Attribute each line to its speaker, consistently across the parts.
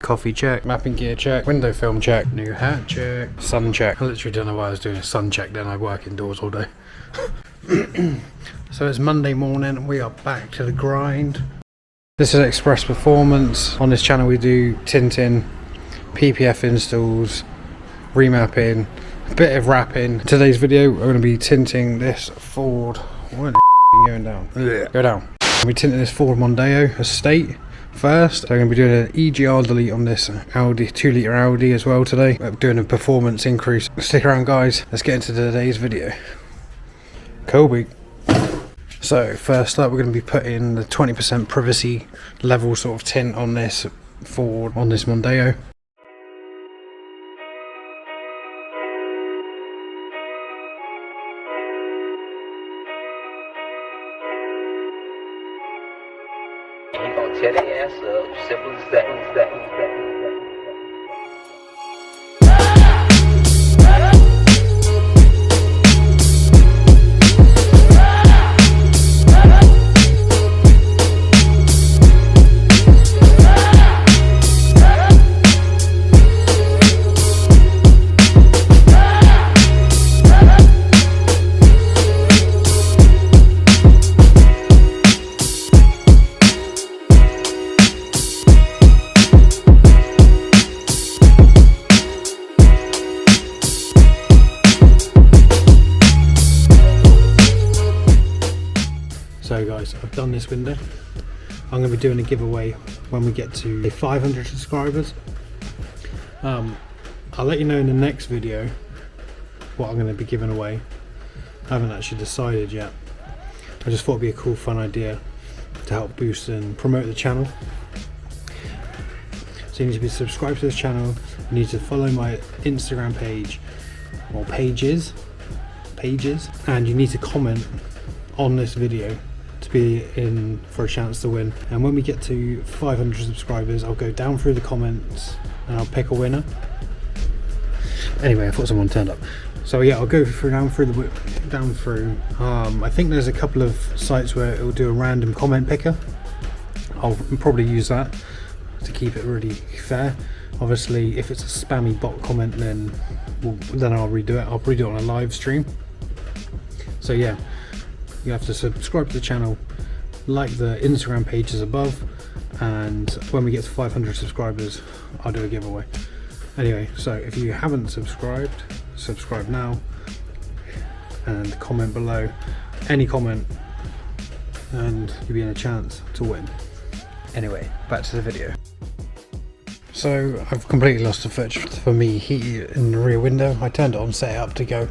Speaker 1: coffee check, mapping gear check, window film check, new hat check, sun check. I literally don't know why I was doing a sun check then. I work indoors all day. So it's Monday morning and we are back to the grind. This is Express Performance. On this channel we do tinting, PPF installs, remapping, a bit of wrapping. Today's video we're going to be tinting this Ford. What the going down? Go down. We're tinting this Ford Mondeo Estate first. So I'm going to be doing an EGR delete on this Audi, 2-litre Audi as well today. We're doing a performance increase. Stick around guys, let's get into today's video. Kobe. So first up we're going to be putting the 20% privacy level sort of tint on this Ford, on this Mondeo.
Speaker 2: Ain't gonna tear their ass up, simple as that.
Speaker 1: So guys, I've done this window. I'm going to be doing a giveaway when we get to 500 subscribers. I'll let you know in the next video what I'm going to be giving away. I haven't actually decided yet. I just thought it'd be a cool fun idea to help boost and promote the channel. So you need to be subscribed to this channel, you need to follow my Instagram page or pages, and you need to comment on this video to be in for a chance to win. And when we get to 500 subscribers I'll go down through the comments and I'll pick a winner. Anyway, I thought someone turned up. So yeah, I'll go down through. I think there's a couple of sites where it'll do a random comment picker. I'll probably use that to keep it really fair. Obviously if it's a spammy bot comment then I'll redo it. I'll redo it on a live stream. So yeah, you have to subscribe to the channel, like the Instagram pages above, and when we get to 500 subscribers I'll do a giveaway. Anyway, so if you haven't subscribed, subscribe now and comment below, any comment, and you'll be in a chance to win. Anyway, back to the video. So I've completely lost the footage for me heat in the rear window. I turned it on, set it up to go,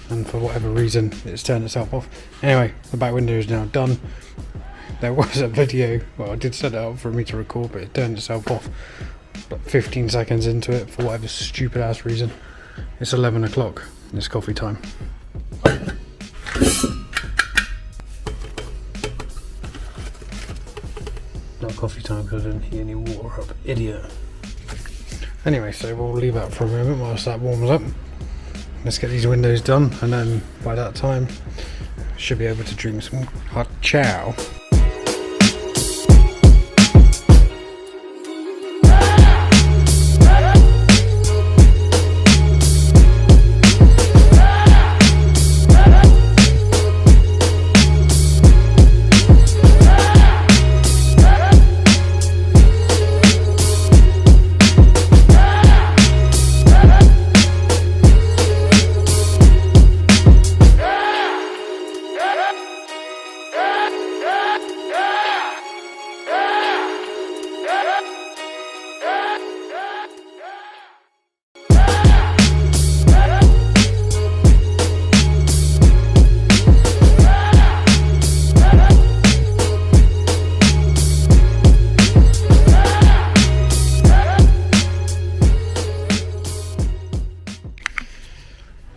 Speaker 1: and for whatever reason it's turned itself off. Anyway, the back window is now done. There was a video, well I did set it up for me to record, but it turned itself off about 15 seconds into it for whatever stupid ass reason. It's 11 o'clock, it's coffee time. Not coffee time because I didn't heat any water up, idiot. Anyway, so we'll leave that for a moment whilst that warms up. Let's get these windows done, and then by that time should be able to drink some hot chow.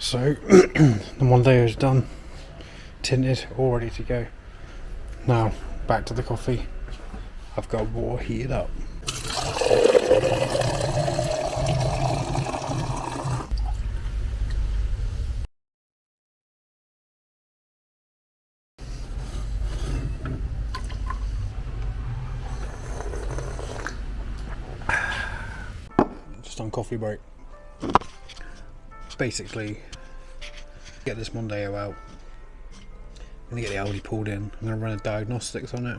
Speaker 1: So the Mondeo is done, tinted, all ready to go. Now back to the coffee. I've got water heated up. just on coffee break. Basically, get this Mondeo out. I'm going to get the Audi pulled in. I'm going to run a diagnostics on it.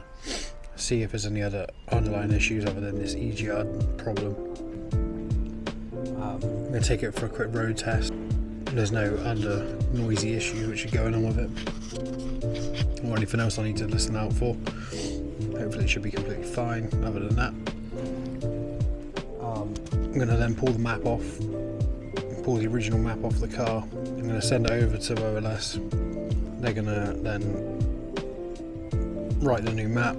Speaker 1: See if there's any other underlying issues other than this EGR problem. I'm going to take it for a quick road test. There's no other noisy issues which are going on with it, or anything else I need to listen out for. Hopefully it should be completely fine other than that. I'm going to then pull the map off, pull the original map off the car. I'm going to send it over to OLS. They're going to then write the new map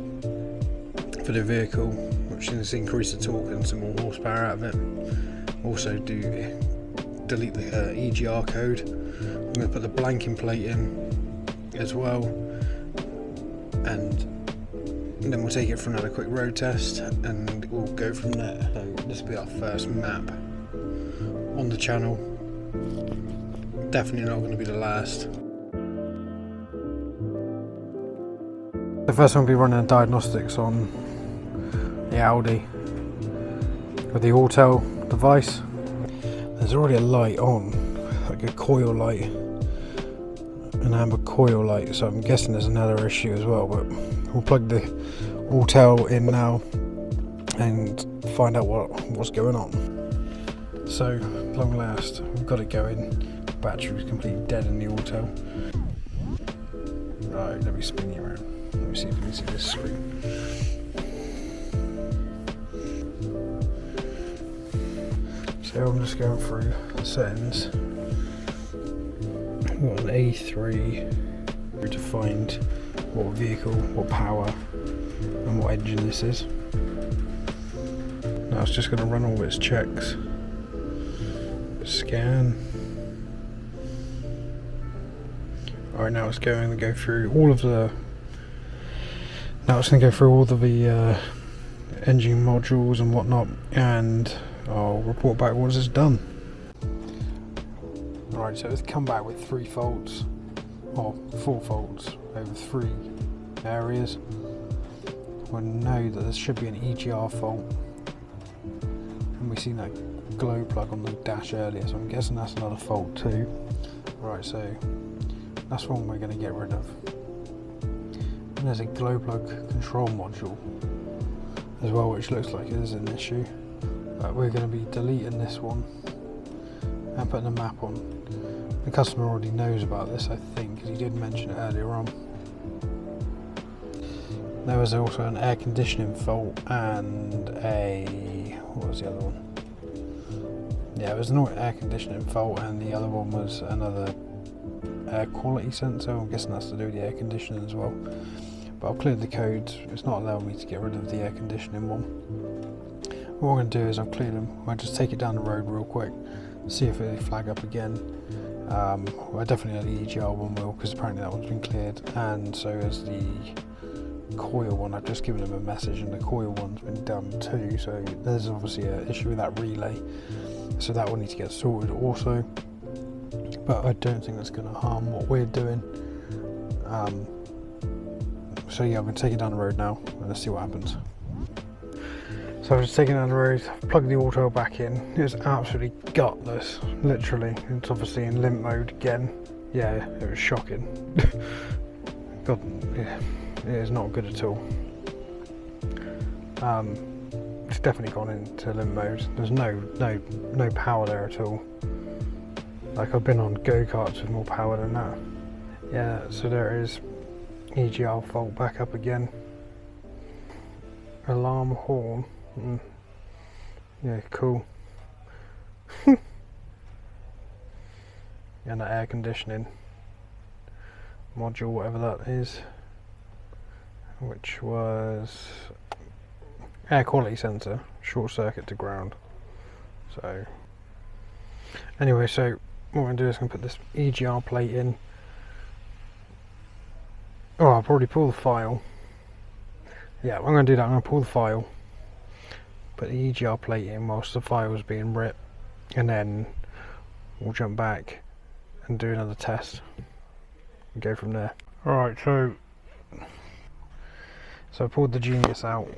Speaker 1: for the vehicle, which is increase the torque and some more horsepower out of it. Also delete the EGR code. I'm going to put the blanking plate in as well, and then we'll take it for another quick road test and we'll go from there. So this will be our first map on the channel. Definitely not going to be the last. The first one will be running diagnostics on the Audi with the Auto device. There's already a light on, like a coil light, an amber coil light, so I'm guessing there's another issue as well, but we'll plug the Auto in now and find out what's going on. So, long last, we've got it going. The battery's completely dead in the Auto. Right, let me spin you around. Let me see if you can see this screen. So I'm just going through the settings. We've got an A3 to find what vehicle, what power and what engine this is. Now it's just going to run all its checks. Scan. Alright, now it's going to go through all of the engine modules and whatnot, and I'll report back once it's done. Alright, so it's come back with 3 faults, or 4 faults over 3 areas. We know that there should be an EGR fault, and we've seen that glow plug on the dash earlier, so I'm guessing that's another fault too. Right, so that's one we're going to get rid of. And there's a glow plug control module as well, which looks like it is an issue. We're going to be deleting this one and putting a map on. The customer already knows about this, I think, because he did mention it earlier on. There was also an air conditioning fault and what was the other one? Yeah, it was an air conditioning fault, and the other one was another air quality sensor. I'm guessing that's to do with the air conditioning as well. But I've cleared the codes. It's not allowing me to get rid of the air conditioning one. What I'm going to do is I've cleared them. I'll just take it down the road real quick, see if they flag up again. I definitely know the EGR one will, because apparently that one's been cleared, and so is the coil one. I've just given them a message and the coil one's been done too, so there's obviously an issue with that relay, so that will need to get sorted also, but I don't think that's going to harm what we're doing. So yeah, I'm going to take it down the road now and let's see what happens. So I'm just taking it down the road, plug the Auto back in. It was absolutely gutless, literally. It's obviously in limp mode again. Yeah, it was shocking. God, yeah, it is not good at all. It's definitely gone into limp mode. There's no power there at all. Like, I've been on go-karts with more power than that. Yeah, so there it is. EGR fault back up again. Alarm horn. Yeah, cool. And the air conditioning module, whatever that is, which was air quality sensor, short circuit to ground. So anyway, so what I'm going to do is I'm going to put this EGR plate in. Oh, I'll probably pull the file. Yeah, I'm going to do that. I'm going to pull the file, put the EGR plate in whilst the file is being ripped, and then we'll jump back and do another test and go from there. Alright, so I pulled the Genius out.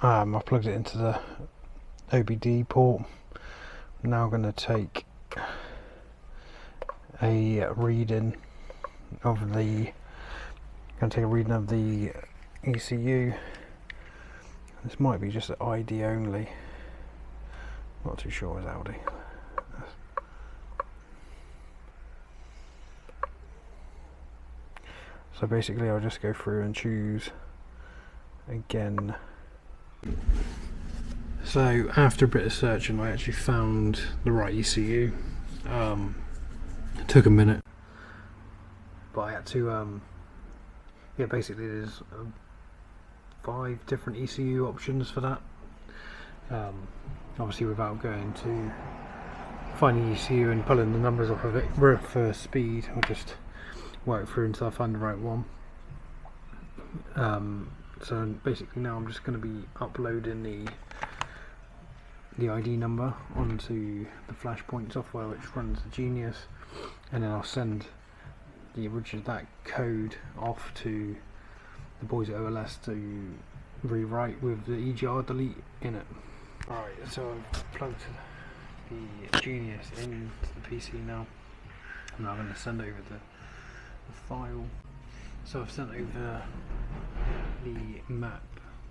Speaker 1: I've plugged it into the OBD port. I'm now going to take a reading of the ECU. This might be just an ID only. Not too sure with Audi. So basically I'll just go through and choose again. So after a bit of searching I actually found the right ECU. It took a minute, but I had to yeah, basically there's 5 different ECU options for that. Obviously without going to finding ECU and pulling the numbers off of it for speed, I'll just work through until I find the right one. So basically now I'm just going to be uploading the ID number onto the Flashpoint software which runs the Genius, and then I'll send that code off to the boys at OLS to rewrite with the EGR Delete in it. Right, so I've plugged the Genius into the PC now, and I'm going to send over the file. So I've sent over the map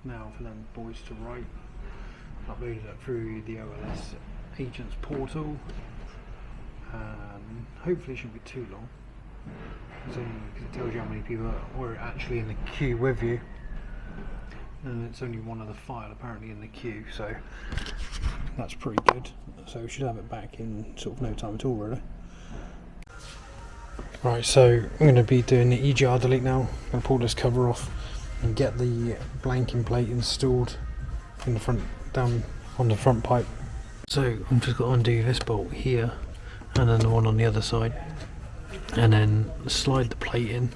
Speaker 1: now for them boys to write. Uploaded it through the OLS agents portal, and hopefully it shouldn't be too long. It's only because it tells you how many people were actually in the queue with you, and it's only one other file apparently in the queue, so that's pretty good. So we should have it back in sort of no time at all, really. Right, so I'm going to be doing the EGR delete now. I'm going to pull this cover off and get the blanking plate installed in the front, down on the front pipe. So I'm just going to undo this bolt here and then the one on the other side, and then slide the plate in,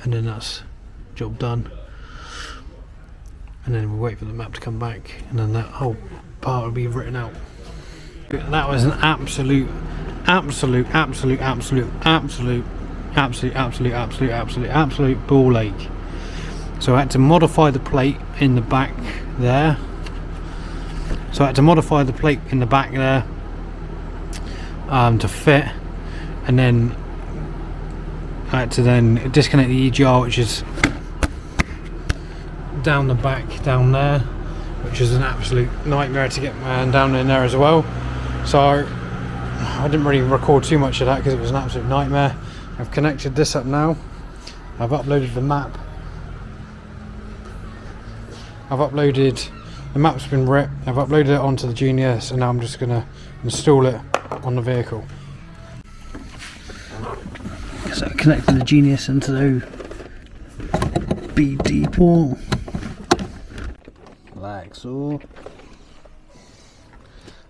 Speaker 1: and then that's job done. And then we'll wait for the map to come back, and then that whole part will be written out. But that was an absolute ball ache. So I had to modify the plate in the back there. To fit, and then I had to then disconnect the EGR, which is down the back down there, which is an absolute nightmare to get down in there as well. So I didn't really record too much of that because it was an absolute nightmare. I've connected this up now. I've uploaded the map. The map's been ripped. I've uploaded it onto the Genius, and now I'm just going to install it on the vehicle. So I connected the Genius into the BD port, like so.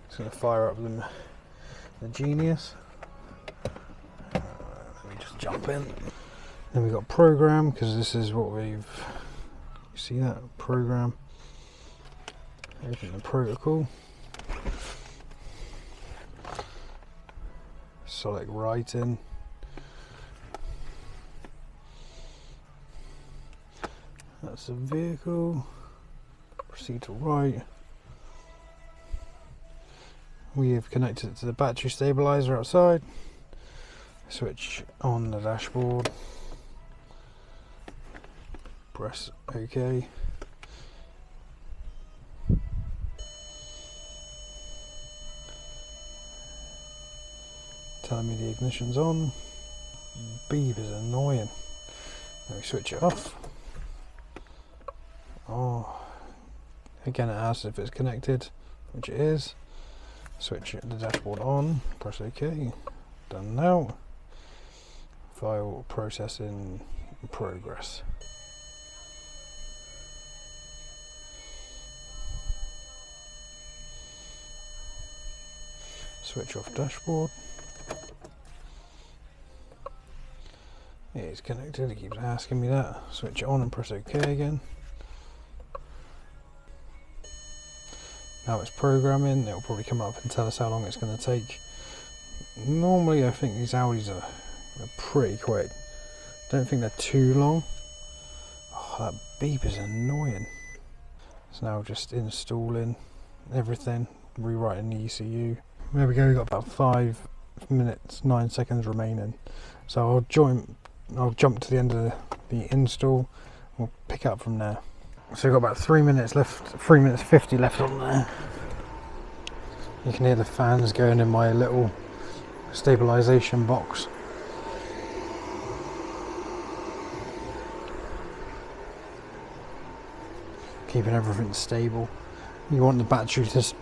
Speaker 1: Just going to fire up the Genius. Let me just jump in. Then we've got program, because this is what you see that program. Open the protocol. Select writing. That's the vehicle. Proceed to write. We have connected it to the battery stabilizer outside. Switch on the dashboard. Press OK. Telling me the ignition's on. Beep is annoying. Let me switch it off. Oh, again it asks if it's connected, which it is. Switch the dashboard on, press OK. Done now. File processing in progress. Switch off dashboard. It's connected, it keeps asking me that. Switch it on and press OK again. Now it's programming, it'll probably come up and tell us how long it's going to take. Normally I think these Audis are pretty quick. Don't think they're too long. Oh, that beep is annoying. It's now just installing everything, rewriting the ECU. There we go, we've got about 5 minutes 9 seconds remaining. So I'll jump to the end of the install. We'll pick up from there. So we've got about 3 minutes left, 3 minutes 50 left on there. You can hear the fans going in my little stabilization box. Keeping everything stable. You want the battery to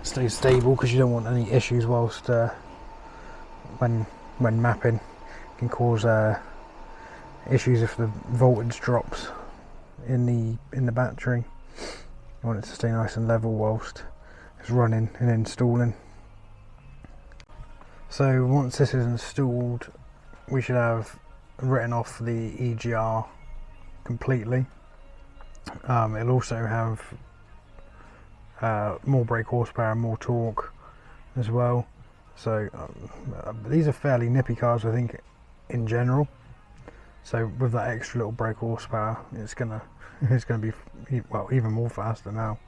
Speaker 1: stay stable because you don't want any issues whilst when mapping. It can cause issues if the voltage drops in the battery. You want it to stay nice and level whilst it's running and installing. So once this is installed, we should have written off the EGR completely. It'll also have more brake horsepower and more torque as well. So these are fairly nippy cars, I think, in general. So with that extra little brake horsepower, it's gonna be, well, even more faster now.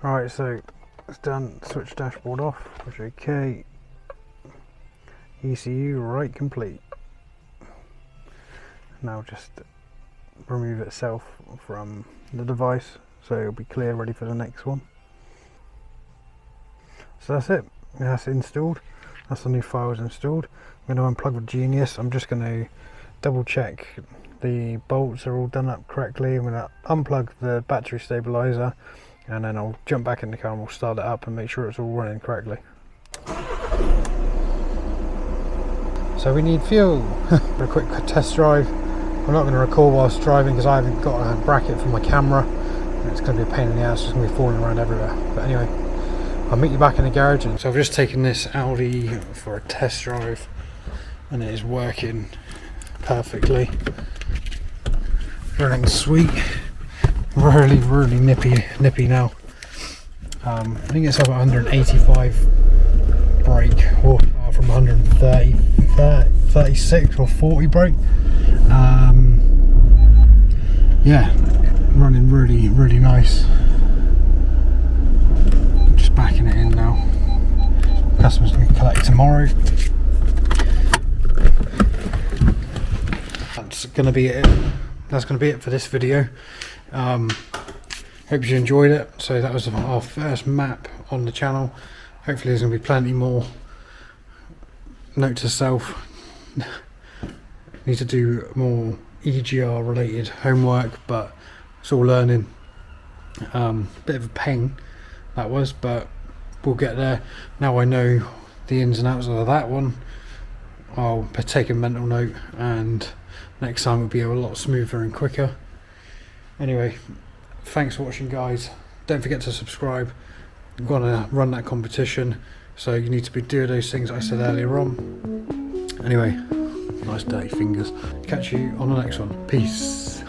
Speaker 1: Alright, so it's done. Switch dashboard off, push OK. ECU right complete. Now just remove itself from the device so it'll be clear, ready for the next one. So that's it. That's installed. That's the new files installed. I'm going to unplug the Genius. I'm just going to double check the bolts are all done up correctly. I'm going to unplug the battery stabilizer, and then I'll jump back in the car and we'll start it up and make sure it's all running correctly. So we need fuel for a quick test drive. I'm not going to record whilst driving because I haven't got a bracket for my camera. It's going to be a pain in the ass, it's going to be falling around everywhere. But anyway, I'll meet you back in the garage. So I've just taken this Audi for a test drive and it is working perfectly. Running sweet. Really nippy now. I think it's up at 185 brake horsepower from 130, 36 or 40 brake. Yeah, running really nice. Just backing it in now. Customer's going to collect tomorrow. That's going to be it. That's going to be it for this video. Hope you enjoyed it. So that was our first map on the channel. Hopefully there's going to be plenty more. Note to self, need to do more EGR related homework, but it's all learning. Bit of a pain that was, but we'll get there. Now I know the ins and outs of that one. I'll take a mental note, and next time will be a lot smoother and quicker. Anyway, thanks for watching, guys. Don't forget to subscribe. I'm gonna run that competition, so you need to be doing those things I said earlier on. Anyway, nice dirty fingers. Catch you on the next one. Peace.